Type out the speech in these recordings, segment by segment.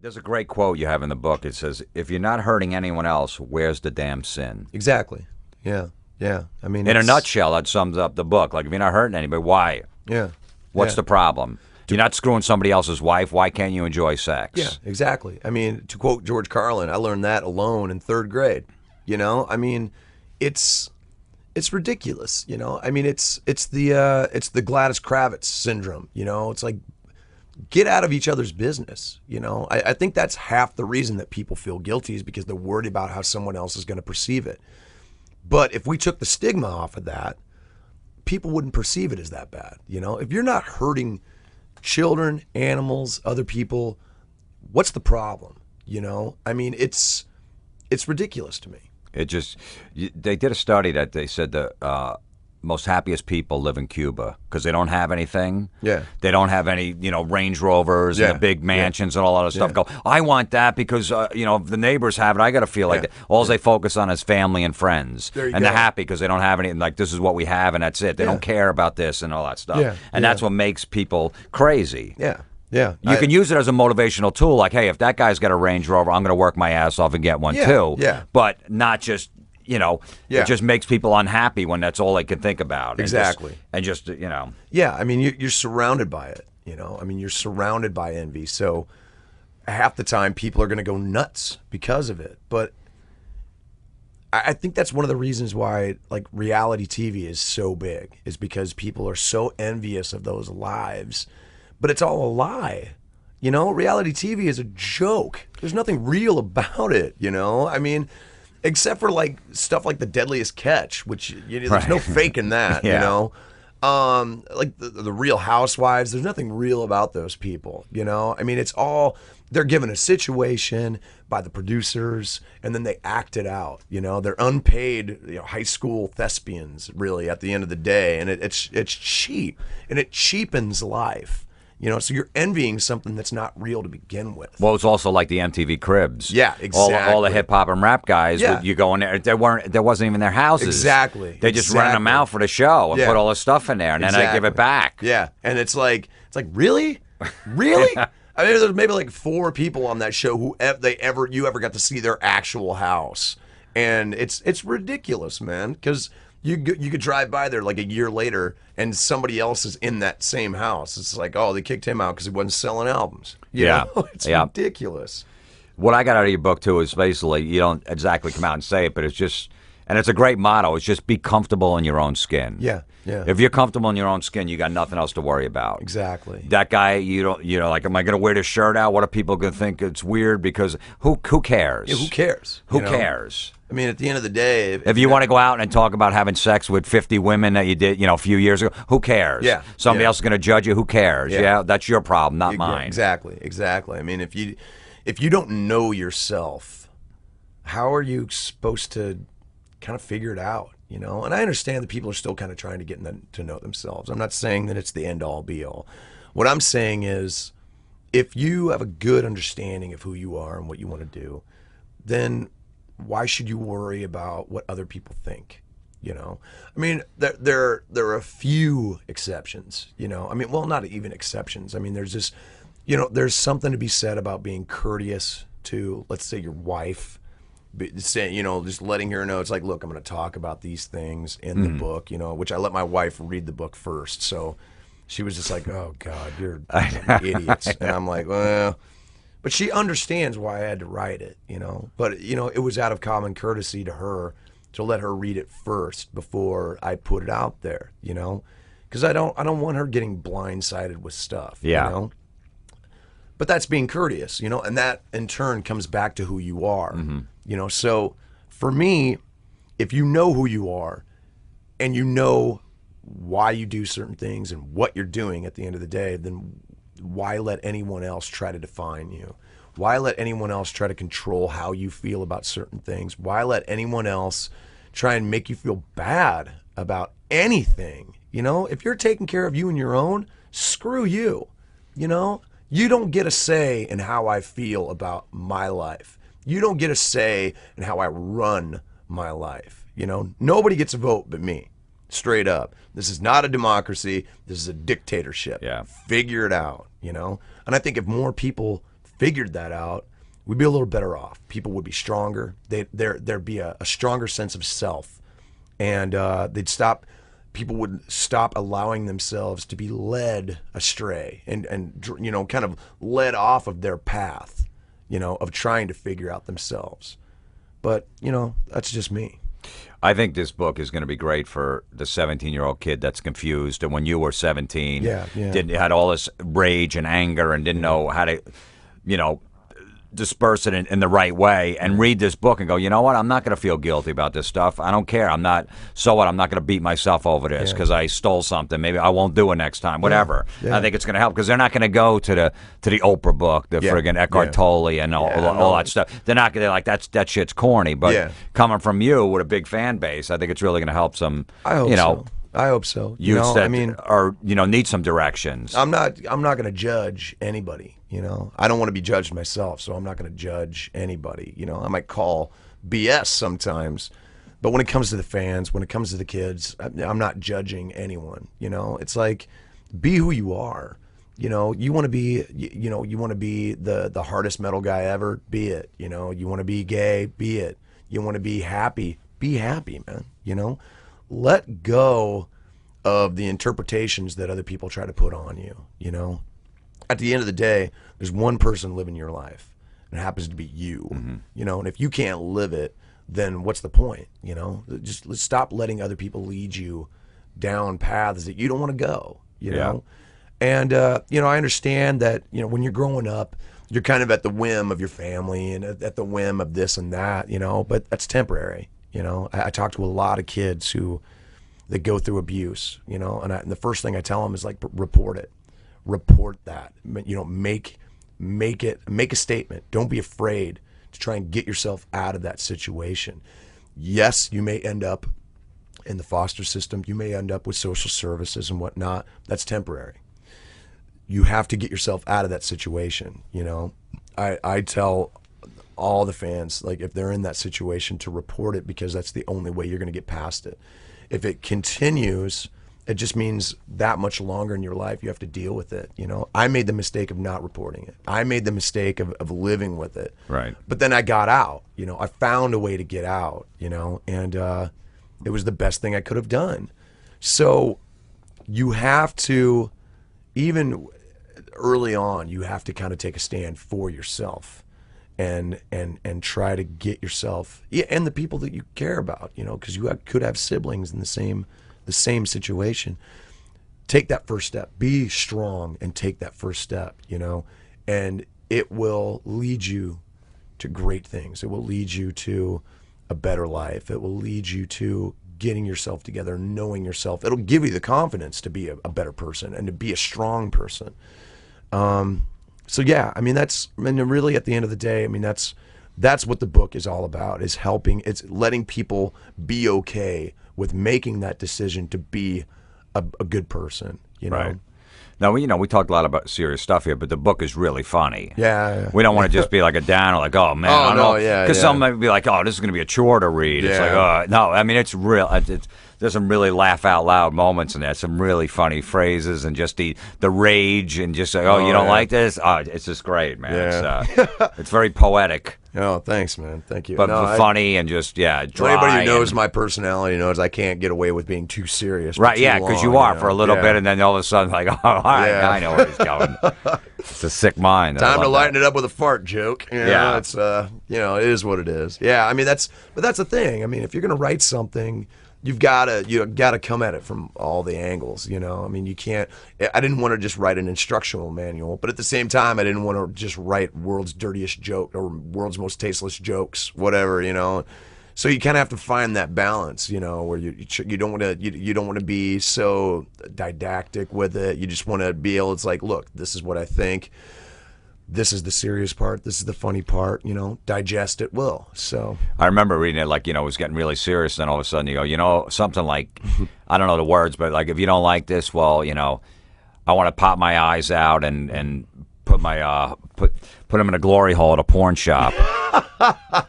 There's a great quote you have in the book. It says, "If you're not hurting anyone else, where's the damn sin?" Exactly. Yeah. Yeah. I mean, In a nutshell, that sums up the book. Like, if you're not hurting anybody, why? Yeah. What's Yeah. the problem? You're not screwing somebody else's wife. Why can't you enjoy sex? Yeah, exactly. I mean, to quote George Carlin, I learned that alone in third grade. You know, I mean, it's ridiculous. You know, I mean, it's the Gladys Kravitz syndrome. You know, it's like, get out of each other's business. You know, I think that's half the reason that people feel guilty is because they're worried about how someone else is going to perceive it. But if we took the stigma off of that, people wouldn't perceive it as that bad. You know, if you're not hurting children, animals, other people, what's the problem? You know, I mean, it's ridiculous to me. They did a study that they said the most happiest people live in Cuba because they don't have anything. Yeah. They don't have any, Range Rovers and the big mansions and all that other stuff. Go, I want that because, if the neighbors have it, I got to feel like that. All they focus on is family and friends. There you and go. they're happy because they don't have any, like, this is what we have and that's it. They don't care about this and all that stuff. Yeah. And that's what makes people crazy. Yeah. Yeah. You can use it as a motivational tool, like, hey, if that guy's got a Range Rover, I'm going to work my ass off and get one too. Yeah. But not just, it just makes people unhappy when that's all they can think about. Exactly. And just. Yeah, I mean, you're surrounded by it, I mean, you're surrounded by envy. So half the time people are going to go nuts because of it. But I think that's one of the reasons why, like, reality TV is so big, is because people are so envious of those lives. But it's all a lie. Reality TV is a joke. There's nothing real about it, I mean, except for like stuff like The Deadliest Catch, which there's no fake in that, like the Real Housewives, there's nothing real about those people, I mean, it's all, they're given a situation by the producers and then they act it out, they're unpaid, high school thespians really at the end of the day. And it's cheap and it cheapens life. So you're envying something that's not real to begin with. Well, it's also like the MTV Cribs. Yeah, exactly. All the hip hop and rap guys, you go in there, there wasn't even their houses. Exactly. They just rented them out for the show and put all the stuff in there, and then they give it back. Yeah, and it's like really, really. I mean, there's maybe like 4 people on that show who you ever got to see their actual house, and it's ridiculous, man, because. You could drive by there like a year later and somebody else is in that same house. It's like, oh, they kicked him out because he wasn't selling albums. You know? It's ridiculous. What I got out of your book, too, is basically, you don't exactly come out and say it, but it's just, and it's a great motto, it's just be comfortable in your own skin. Yeah, yeah. If you're comfortable in your own skin, you got nothing else to worry about. Exactly. That guy, like, am I going to wear this shirt out? What are people going to think? It's weird because who cares? Yeah, who cares? Who cares? I mean, at the end of the day... If you want to go out and talk about having sex with 50 women that you did, a few years ago, who cares? Yeah. Somebody else is going to judge you, who cares? Yeah, that's your problem, not mine. Exactly. I mean, if you don't know yourself, how are you supposed to kind of figure it out, And I understand that people are still kind of trying to get to know themselves. I'm not saying that it's the end-all, be-all. What I'm saying is, if you have a good understanding of who you are and what you want to do, then... why should you worry about what other people think? I mean, there are a few exceptions. I mean, well, not even exceptions. I mean, there's just, there's something to be said about being courteous to, let's say, your wife. Saying, just letting her know, it's like, look, I'm going to talk about these things in the book. Which I let my wife read the book first, so she was just like, oh God, you're idiots, and I'm like, well. But she understands why I had to write it, But, it was out of common courtesy to her to let her read it first before I put it out there, Because I don't want her getting blindsided with stuff, But that's being courteous, and that in turn comes back to who you are, So for me, if you know who you are and you know why you do certain things and what you're doing at the end of the day, then why let anyone else try to define you? Why let anyone else try to control how you feel about certain things? Why let anyone else try and make you feel bad about anything? If you're taking care of you and your own, screw you. You don't get a say in how I feel about my life. You don't get a say in how I run my life. Nobody gets a vote but me. Straight up. This is not a democracy. This is a dictatorship. Yeah. Figure it out, And I think if more people figured that out, we'd be a little better off. People would be stronger. There'd be a stronger sense of self, and people would stop allowing themselves to be led astray and kind of led off of their path, of trying to figure out themselves. But, that's just me. I think this book is going to be great for the 17-year-old kid that's confused. And when you were 17, had all this rage and anger and didn't know how to, disperse it in the right way, and read this book and go, you know what? I'm not going to feel guilty about this stuff. I don't care. So what? I'm not going to beat myself over this because I stole something. Maybe I won't do it next time. Whatever. Yeah. I think it's going to help because they're not going to go to the Oprah book, the friggin' Eckhart Tolle and all that stuff. They're not going to like that shit's corny. But coming from you with a big fan base, I think it's really going to help some. I hope so. I hope so. Youths that need some directions. I'm not going to judge anybody. I don't want to be judged myself, so I'm not going to judge anybody. I might call BS sometimes, but when it comes to the fans, when it comes to the kids, I'm not judging anyone. It's like, be who you are. You want to be, you want to be the hardest metal guy ever, be it. You want to be gay, be it. You want to be happy, man. Let go of the interpretations that other people try to put on you. At the end of the day, there's one person living your life, and it happens to be you. Mm-hmm. And if you can't live it, then what's the point? Just let's stop letting other people lead you down paths that you don't want to go. And I understand that when you're growing up, you're kind of at the whim of your family and at the whim of this and that. But that's temporary. I talk to a lot of kids that go through abuse. And the first thing I tell them is like, report it. Report that. Make a statement. Don't be afraid to try and get yourself out of that situation. Yes, you may end up in the foster system. You may end up with social services and whatnot. That's temporary. You have to get yourself out of that situation. I tell all the fans, like, if they're in that situation, to report it, because that's the only way you're going to get past it. If it continues, it just means that much longer in your life you have to deal with it. I made the mistake of not reporting it. I made the mistake of living with it. Right. But then I got out. I found a way to get out. And it was the best thing I could have done. So you have to, even early on, you have to kind of take a stand for yourself. And try to get yourself, and the people that you care about, because you could have siblings in the same situation. Take that first step. Be strong and take that first step, and it will lead you to great things. It will lead you to a better life. It will lead you to getting yourself together, knowing yourself. It'll give you the confidence to be a better person and to be a strong person. So yeah, really at the end of the day, that's what the book is all about, is helping. It's letting people be okay with making that decision to be a good person, Right. Now, we talked a lot about serious stuff here, but the book is really funny. Yeah. We don't want to just be like a downer, like, oh, man. Oh, no, yeah. Because some might be like, oh, this is going to be a chore to read. It's like, oh, no, it's real. There's some really laugh out loud moments in there, some really funny phrases, and just the rage, and just like, you don't like this? Oh, it's just great, man. Yeah. It's very poetic. Oh, thanks, man. Thank you. But funny and just, dry. Anybody who knows my personality knows I can't get away with being too serious. Right, because you are for a little bit, and then all of a sudden, like, oh, all right, I know where he's going. It's a sick mind. Time to lighten it up with a fart joke. It's it is what it is. Yeah, but that's the thing. If you're gonna write something, you gotta come at it from all the angles. You can't. I didn't want to just write an instructional manual, but at the same time, I didn't want to just write world's dirtiest joke or world's most tasteless jokes, whatever. So you kind of have to find that balance, where you don't want to be so didactic with it. You just want to be able. It's like, look, this is what I think. This is the serious part. This is the funny part. Digest it will. So I remember reading it like, it was getting really serious. Then all of a sudden you go, something like, I don't know the words, but like, if you don't like this, well, I want to pop my eyes out and put my put them in a glory hole at a porn shop,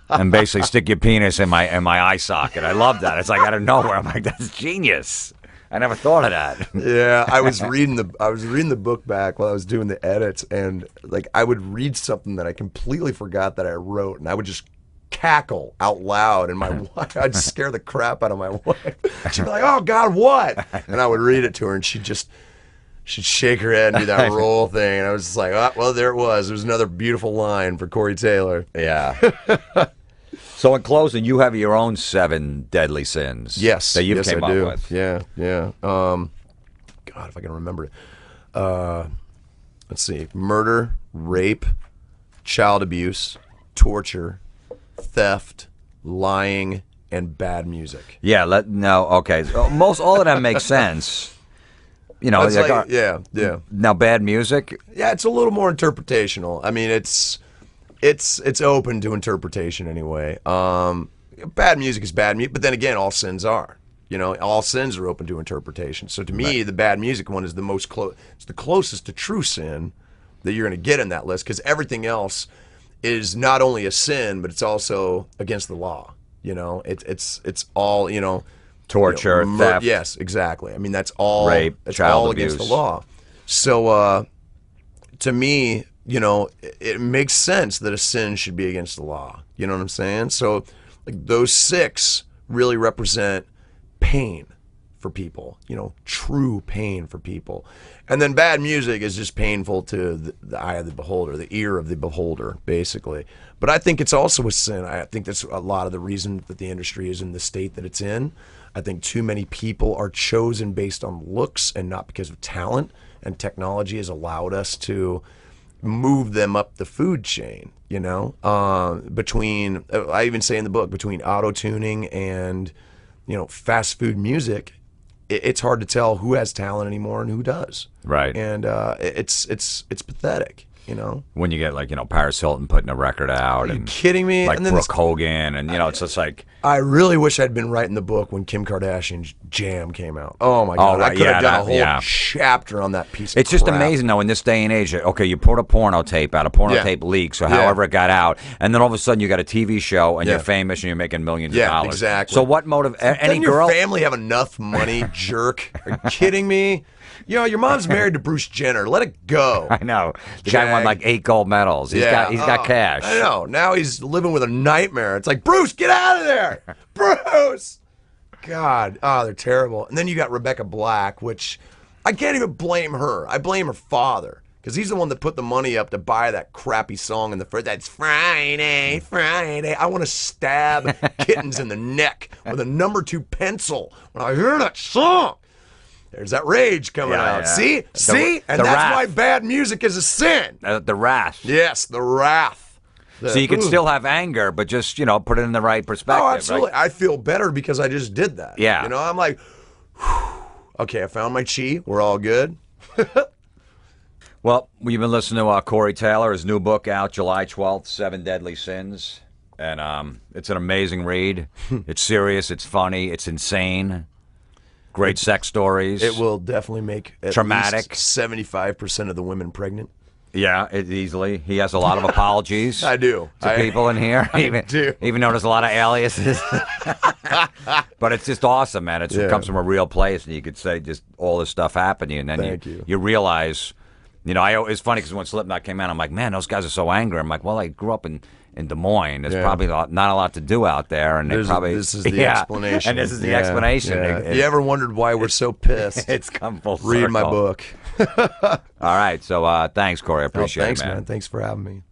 and basically stick your penis in my eye socket. I love that. It's like out of nowhere. I'm like, that's genius. I never thought of that. Yeah, I was reading the book back while I was doing the edits, and like I would read something that I completely forgot that I wrote, and I would just cackle out loud, and my wife, I'd scare the crap out of my wife. She'd be like, "Oh God, what?" And I would read it to her, and she'd shake her head and do that roll thing, and I was just like, "Oh, well, there it was. There was another beautiful line for Corey Taylor." Yeah. So in closing, you have your own 7 deadly sins. Yes, that you've yes, came I up do. with. Yeah. God, if I can remember it. Let's see: murder, rape, child abuse, torture, theft, lying, and bad music. Yeah. Okay. So all of that makes sense. You know, yeah. Now, bad music. Yeah, it's a little more interpretational. I mean, it's open to interpretation anyway. Bad music is bad music, but then again, all sins are. You know, all sins are open to interpretation. So to me, the bad music one is the most close. It's the closest to true sin that you're going to get in that list, because everything else is not only a sin, but it's also against the law. You know, it's all, you know, Torture, theft. Yes, exactly. I mean, that's all rape, it's child all abuse. against the law. So to me, you know, it makes sense that a sin should be against the law. You know what I'm saying? So like those 6 really represent pain for people, you know, true pain for people. And then bad music is just painful to the eye of the beholder, the ear of the beholder, basically. But I think it's also a sin. I think that's a lot of the reason that the industry is in the state that it's in. I think too many people are chosen based on looks and not because of talent, and technology has allowed us to move them up the food chain, you know, between, I even say in the book, between auto-tuning and, you know, fast food music, it's hard to tell who has talent anymore and who does. Right. And it's pathetic, you know. When you get like, you know, Paris Hilton putting a record out. Are you kidding me? Like and then Brooke Hogan, and, you know, it's just like. I really wish I'd been writing the book when Kim Kardashian's Jam came out. Oh my God. right, I could have done a whole yeah. chapter on that piece of It's just crap. amazing, though, in this day and age. Okay, you put a porno tape out, a porno tape leaks, or however it got out, and then all of a sudden you got a TV show, and you're famous, and you're making millions of dollars. Exactly. So what motive? Any Doesn't girl? your family have enough money, jerk? Are you kidding me? You know, your mom's married to Bruce Jenner. Let it go. I know. The guy won like 8 gold medals. He's got cash. I know. Now he's living with a nightmare. It's like, Bruce, get out of there. Bruce. God. Oh, they're terrible. And then you got Rebecca Black, which I can't even blame her. I blame her father, because he's the one that put the money up to buy that crappy song in the first. That's Friday, Friday. I want to stab kittens in the neck with a number 2 pencil when I hear that song. There's that rage coming out. Yeah. See? And that's wrath. why bad music is a sin. The wrath. Yes, the wrath. So you can still have anger, but just, you know, put it in the right perspective. Oh, absolutely. Right? I feel better because I just did that. Yeah. You know, I'm like, whew, okay, I found my chi. We're all good. Well, we've been listening to Corey Taylor. His new book out July 12th, 7 Deadly Sins. And it's an amazing read. It's serious. It's funny. It's insane. Great sex stories. It will definitely make at traumatic. least 75% of the women pregnant. Yeah, easily. He has a lot of apologies. I do. To people in here. I do. Even though there's a lot of aliases. But it's just awesome, man. It comes from a real place, and you could say just all this stuff happened to you, and then you realize, you know, it's funny because when Slipknot came out, I'm like, man, those guys are so angry. I'm like, well, I grew up in Des Moines. There's probably not a lot to do out there, and this is the explanation. And this is the explanation. Yeah. You ever wondered why we're so pissed? It's come full circle. Read my book. All right, so thanks, Corey. I appreciate Thanks, it, man. Thanks for having me.